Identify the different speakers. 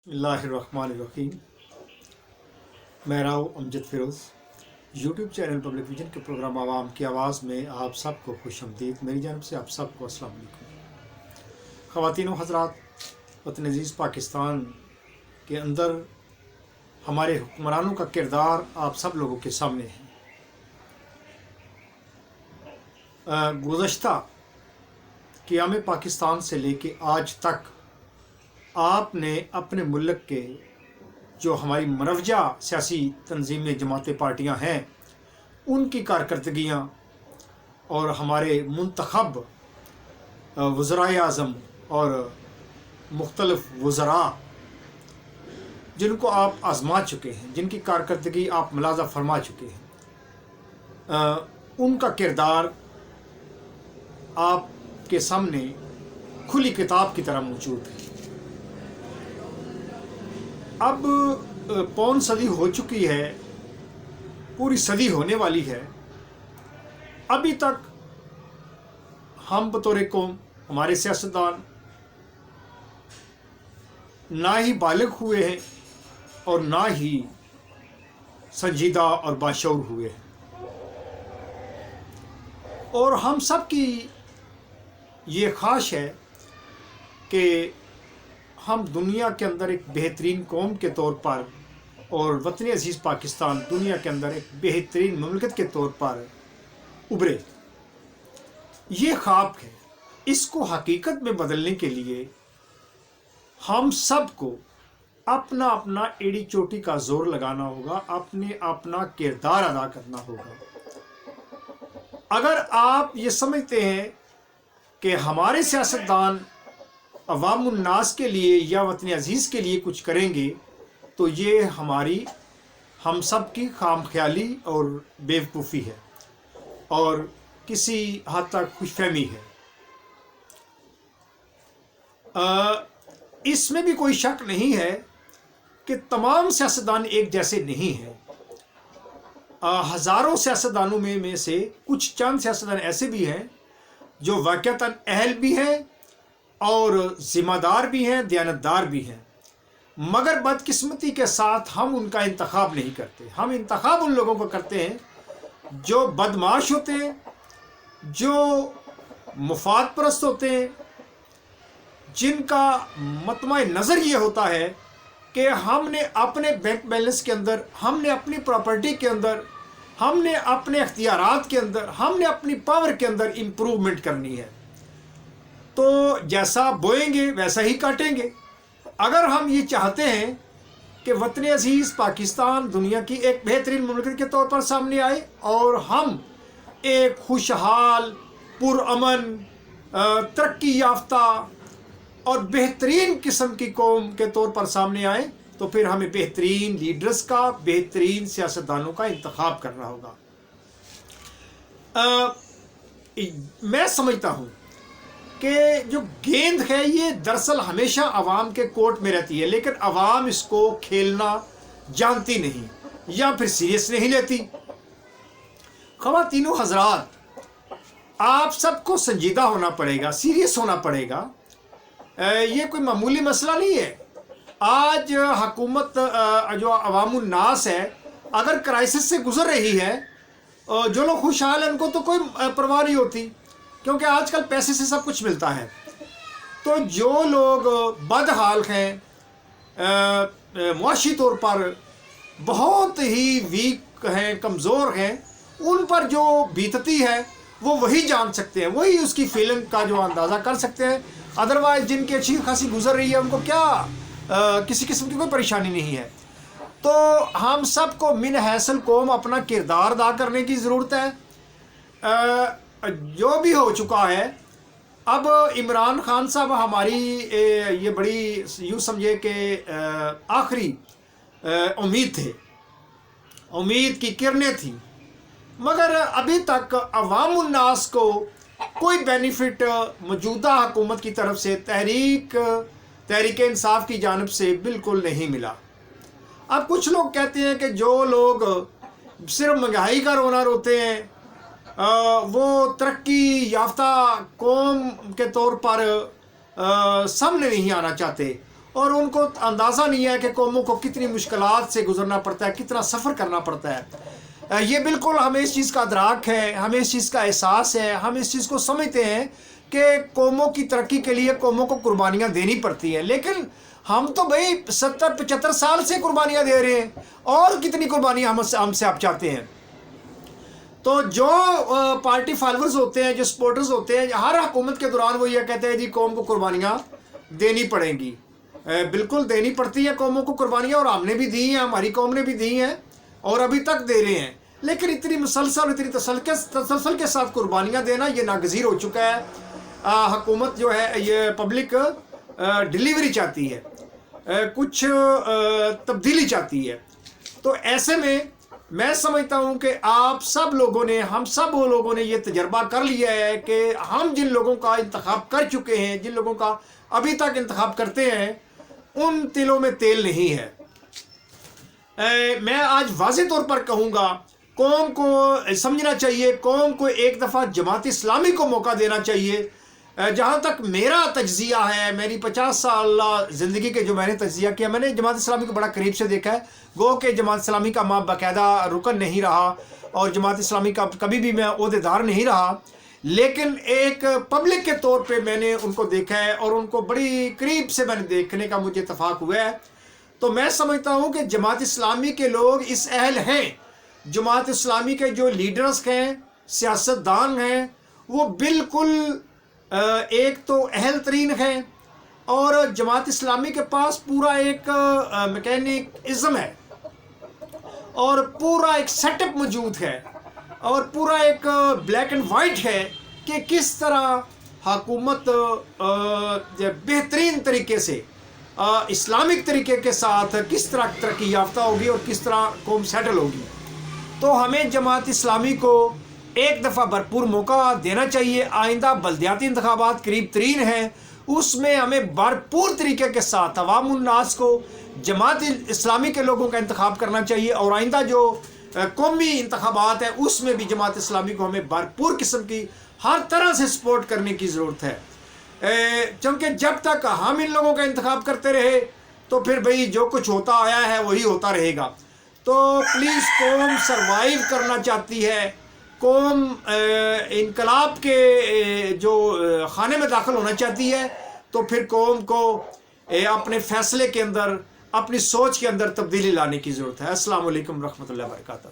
Speaker 1: बिस्मिल्लाहिर्रहमानिर्रहीम। मैं Rao Amjad Feroz YouTube channel public vision के प्रोग्राम आवाम की आवाज़ में आप सबको खुशआमदीद। मेरी जानब से आप सबको अस्सलाम वालेकुम। ख़वातीन व हज़रात, वतन अज़ीज़ पाकिस्तान के अंदर हमारे हुक्मरानों का किरदार आप सब लोगों के सामने है। गुज़श्ता क़याम पाकिस्तान से लेके आज तक आपने अपने मुल्क के जो हमारी मनवजा सियासी तंजीमें जमातें पार्टियां हैं उनकी कारकर्दगियाँ और हमारे मुंतखब वज़राए आज़म और मुख्तलिफ वज़रा जिनको आप आज़मा चुके हैं, जिनकी कारकर्दगी आप मुलाज़ा फरमा चुके हैं, उनका किरदार आपके सामने खुली किताब की तरह मौजूद है। अब पौन सदी हो चुकी है, पूरी सदी होने वाली है। अभी तक हम बतौर कौम, हमारे सियासतदान ना ही बालिग हुए हैं और ना ही संजीदा और बाशऊर हुए हैं। और हम सब की ये ख्वाहिश है कि हम दुनिया के अंदर एक बेहतरीन कौम के तौर पर और वतन अज़ीज़ पाकिस्तान दुनिया के अंदर एक बेहतरीन मुमलिकत के तौर पर उभरे। ये ख्वाब है। इसको हकीकत में बदलने के लिए हम सब को अपना अपना एड़ी चोटी का जोर लगाना होगा, अपने अपना किरदार अदा करना होगा। अगर आप ये समझते हैं कि हमारे सियासतदान अवामुन्नास के लिए या वतन अज़ीज़ के लिए कुछ करेंगे, तो ये हम सब की खामख्याली और बेवकूफ़ी है और किसी हद तक खुशफहमी है। इसमें भी कोई शक नहीं है कि तमाम सियासतदान एक जैसे नहीं हैं। हज़ारों सियासतदानों में से कुछ चंद सियासतदान ऐसे भी हैं जो वाक़अतन अहल भी हैं और ज़िम्मेदार भी हैं, दयानतदार भी हैं, मगर बदकिस्मती के साथ हम उनका इंतखाब नहीं करते। हम इंतखाब उन लोगों को करते हैं जो बदमाश होते हैं, जो मुफाद परस्त होते हैं, जिनका मतमा नज़र ये होता है कि हमने अपने बैंक बैलेंस के अंदर, हमने अपनी प्रॉपर्टी के अंदर, हमने अपने अख्तियारात के अंदर, हमने अपनी पावर के अंदर इम्प्रूवमेंट करनी है, तो जैसा बोएंगे वैसा ही काटेंगे। अगर हम ये चाहते हैं कि वतन अज़ीज़ पाकिस्तान दुनिया की एक बेहतरीन मुल्क के तौर पर सामने आए और हम एक खुशहाल, पुरअमन, तरक्की याफ्ता और बेहतरीन किस्म की कौम के तौर पर सामने आए, तो फिर हमें बेहतरीन लीडर्स का, बेहतरीन सियासतदानों का इंतखाब करना होगा। मैं समझता हूँ कि जो गेंद है ये दरअसल हमेशा आवाम के कोर्ट में रहती है, लेकिन आवाम इसको खेलना जानती नहीं या फिर सीरियस नहीं लेती। ख़वातीनो हज़रात, आप सबको संजीदा होना पड़ेगा, सीरियस होना पड़ेगा। ये कोई मामूली मसला नहीं है। आज हुकूमत जो अवामुन्नास है, अगर क्राइसिस से गुजर रही है, जो लोग खुशहाल हैं उनको तो कोई परवाह नहीं होती, क्योंकि आजकल पैसे से सब कुछ मिलता है। तो जो लोग बदहाल हैं, मुआशी तौर पर बहुत ही वीक हैं, कमज़ोर हैं, उन पर जो बीतती है वो वही जान सकते हैं, वही उसकी फीलिंग का जो अंदाज़ा कर सकते हैं। अदरवाइज़ जिनकी अच्छी खासी गुजर रही है उनको क्या किसी किस्म की कोई परेशानी नहीं है। तो हम सब को मिन हैसल कौम अपना किरदार अदा करने की ज़रूरत है। जो भी हो चुका है, अब इमरान खान साहब हमारी ये बड़ी यूँ समझे कि आखिरी उम्मीद थे, उम्मीद की किरणें थी, मगर अभी तक अवामुन्नास को कोई बेनिफिट मौजूदा हुकूमत की तरफ से तहरीक इंसाफ की जानिब से बिल्कुल नहीं मिला। अब कुछ लोग कहते हैं कि जो लोग सिर्फ महंगाई का रोना रोते हैं, वो तरक्की याफ्ता कौम के तौर पर सामने नहीं आना चाहते, اور ان کو اندازہ نہیں ہے کہ قوموں کو کتنی مشکلات سے گزرنا پڑتا ہے، کتنا سفر کرنا پڑتا ہے۔ یہ بالکل ہمیں اس چیز کا ادراک ہے، ہمیں اس چیز کا احساس ہے، ہم اس چیز کو سمجھتے ہیں کہ قوموں کی ترقی کے لیے قوموں کو قربانیاں دینی پڑتی ہیں، لیکن ہم تو بھائی 70-75 سال سے قربانیاں دے رہے ہیں، اور کتنی قربانیاں ہم سے آپ چاہتے ہیں؟ تو جو پارٹی فالوورز ہوتے ہیں، جو سپورٹرز ہوتے ہیں، ہر حکومت کے دوران وہ یہ کہتے ہیں جی قوم کو قربانیاں دینی پڑیں گی۔ بالکل دینی پڑتی ہیں قوموں کو قربانیاں، اور ہم نے بھی دی ہیں، ہماری قوم نے بھی دی ہیں، اور ابھی تک دے رہے ہیں، لیکن اتنی مسلسل اتنی تسلسل کے ساتھ قربانیاں دینا یہ ناگزیر ہو چکا ہے۔ حکومت جو ہے یہ پبلک ڈیلیوری چاہتی ہے، کچھ تبدیلی چاہتی ہے۔ تو ایسے میں سمجھتا ہوں کہ آپ سب لوگوں نے، ہم سب وہ لوگوں نے یہ تجربہ کر لیا ہے کہ ہم جن لوگوں کا انتخاب کر چکے ہیں، جن لوگوں کا ابھی تک انتخاب کرتے ہیں، ان تلوں میں تیل نہیں ہے۔ میں آج واضح طور پر کہوں گا، قوم کو سمجھنا چاہیے، قوم کو ایک دفعہ جماعت اسلامی کو موقع دینا چاہیے۔ جہاں تک میرا تجزیہ ہے، میری 50 سال زندگی کے جو میں نے تجزیہ کیا، میں نے جماعت اسلامی کو بڑا قریب سے دیکھا ہے، گو کہ جماعت اسلامی کا میں باقاعدہ رکن نہیں رہا، اور جماعت اسلامی کا کبھی بھی میں عہدیدار نہیں رہا، لیکن ایک پبلک کے طور پہ میں نے ان کو دیکھا ہے، اور ان کو بڑی قریب سے میں نے دیکھنے کا مجھے اتفاق ہوا ہے۔ تو میں سمجھتا ہوں کہ جماعت اسلامی کے لوگ اس اہل ہیں، جماعت اسلامی کے جو لیڈرز ہیں، سیاستدان ہیں، وہ بالکل ایک تو اہل ترین ہیں، اور جماعت اسلامی کے پاس پورا ایک میکینزم ہے، اور پورا ایک سیٹ اپ موجود ہے، اور پورا ایک بلیک اینڈ وائٹ ہے کہ کس طرح حکومت بہترین طریقے سے اسلامک طریقے کے ساتھ کس طرح ترقی یافتہ ہوگی، اور کس طرح قوم سیٹل ہوگی۔ تو ہمیں جماعت اسلامی کو ایک دفعہ بھرپور موقع دینا چاہیے۔ آئندہ بلدیاتی انتخابات قریب ترین ہیں، اس میں ہمیں بھرپور طریقے کے ساتھ عوام الناس کو جماعت اسلامی کے لوگوں کا انتخاب کرنا چاہیے، اور آئندہ جو قومی انتخابات ہیں اس میں بھی جماعت اسلامی کو ہمیں بھرپور قسم کی ہر طرح سے سپورٹ کرنے کی ضرورت ہے، کیونکہ جب تک ہم ان لوگوں کا انتخاب کرتے رہے تو پھر بھئی جو کچھ ہوتا آیا ہے وہی ہوتا رہے گا۔ تو پلیز، قوم سروائیو کرنا چاہتی ہے، قوم انقلاب کے جو خانے میں داخل ہونا چاہتی ہے، تو پھر قوم کو اپنے فیصلے کے اندر، اپنی سوچ کے اندر تبدیلی لانے کی ضرورت ہے۔ السلام علیکم ورحمۃ اللہ وبرکاتہ۔